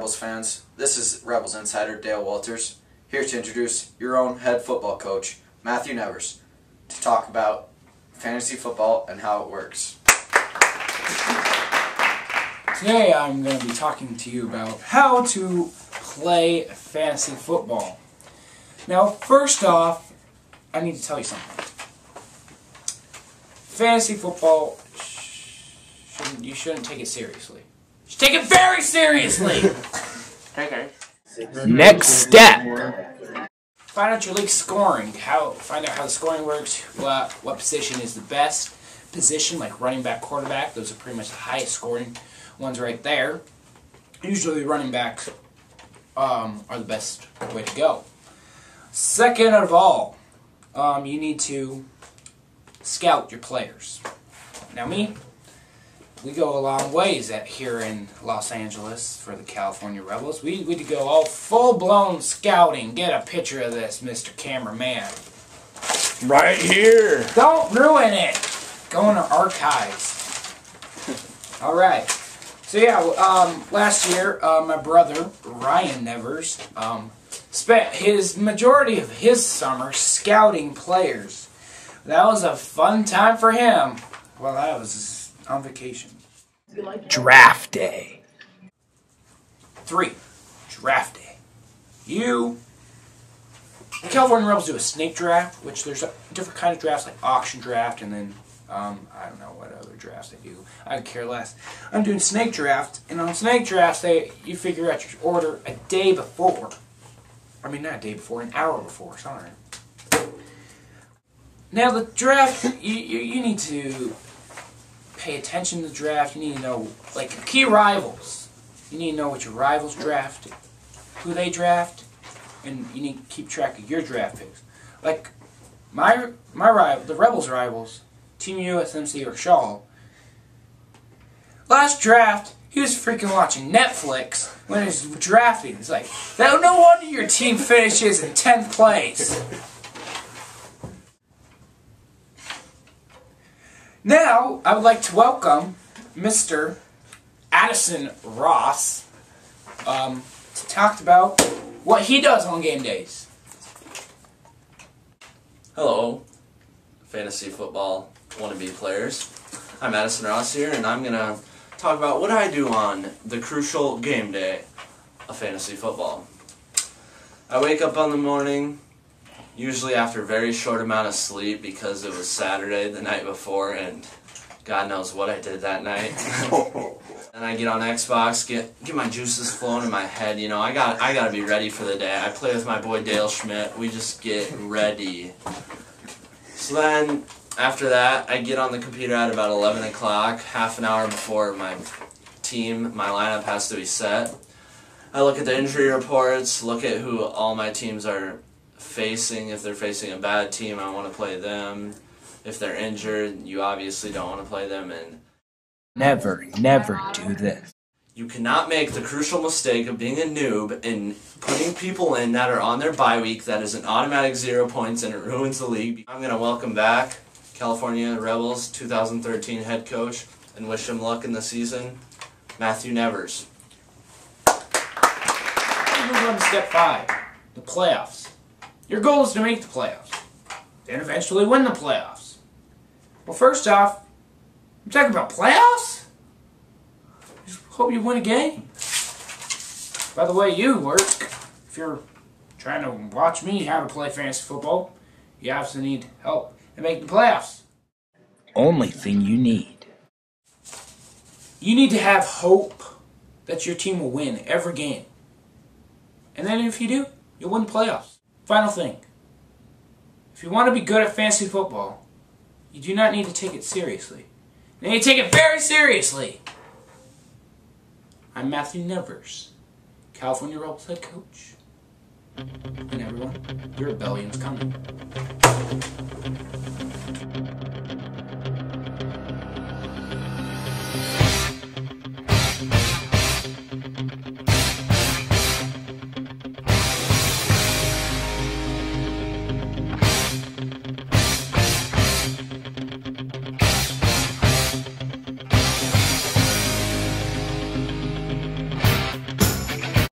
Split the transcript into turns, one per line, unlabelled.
Rebels fans. This is Rebels Insider Dale Walters, here to introduce your own head football coach, Mathew Nevers, to talk about fantasy football and how it works.
Today I'm going to be talking to you about how to play fantasy football. Now, first off, I need to tell you something. Fantasy football, you shouldn't take it seriously. You should take it very seriously! Okay. Next step. Find out your league scoring. Find out how the scoring works. What position is the best position, like running back, quarterback. Those are pretty much the highest scoring ones right there. Usually running backs are the best way to go. Second of all, you need to scout your players. Now we go a long ways here in Los Angeles for the California Rebels. We go all full-blown scouting. Get a picture of this, Mr. Cameraman.
Right here.
Don't ruin it. Go in the archives. Alright. So yeah, last year, my brother, Ryan Nevers, spent his majority of his summer scouting players. That was a fun time for him. Well, I was on vacation.
Draft day.
3. Draft day. The California Rebels do a snake draft, which there's a different kind of drafts, like auction draft, and then, I don't know what other drafts they do. I could care less. I'm doing snake draft, and on snake drafts, you figure out your order a day before. I mean, not a day before, an hour before, sorry. Now, the draft, you need to pay attention to the draft. You need to know, like, key rivals. You need to know what your rivals draft, who they draft, and you need to keep track of your draft picks. Like, my rival, the Rebels' rivals, Team USMC or Shaw, last draft, he was freaking watching Netflix when he was drafting. It's like, no wonder your team finishes in 10th place. Now, I would like to welcome Mr. Addison Ross to talk about what he does on game days.
Hello, fantasy football wannabe players. I'm Addison Ross here, and I'm going to talk about what I do on the crucial game day of fantasy football. I wake up in the morning, usually after a very short amount of sleep because it was Saturday the night before and God knows what I did that night. And I get on Xbox, get my juices flowing in my head. You know, I gotta be ready for the day. I play with my boy Dale Schmidt. We just get ready. So then after that, I get on the computer at about 11 o'clock, half an hour before my lineup has to be set. I look at the injury reports, look at who all my teams are facing. If they're facing a bad team, I want to play them. If they're injured, you obviously don't want to play them. And
Never do this.
you cannot make the crucial mistake of being a noob and putting people in that are on their bye week. That is an automatic 0 points and it ruins the league. I'm going to welcome back California Rebels 2013 head coach and wish him luck in the season, Mathew Nevers.
Move on to step 5, the playoffs. Your goal is to make the playoffs, then eventually win the playoffs. Well, first off, I'm talking about playoffs? Just hope you win a game. By the way, if you're trying to watch me how to play fantasy football, you obviously need help in making the playoffs.
Only thing you need.
You need to have hope that your team will win every game. And then if you do, you'll win the playoffs. Final thing. If you want to be good at fantasy football, you do not need to take it seriously. You need to take it very seriously. I'm Mathew Nevers, California Rebels head coach. And everyone, your rebellion's coming.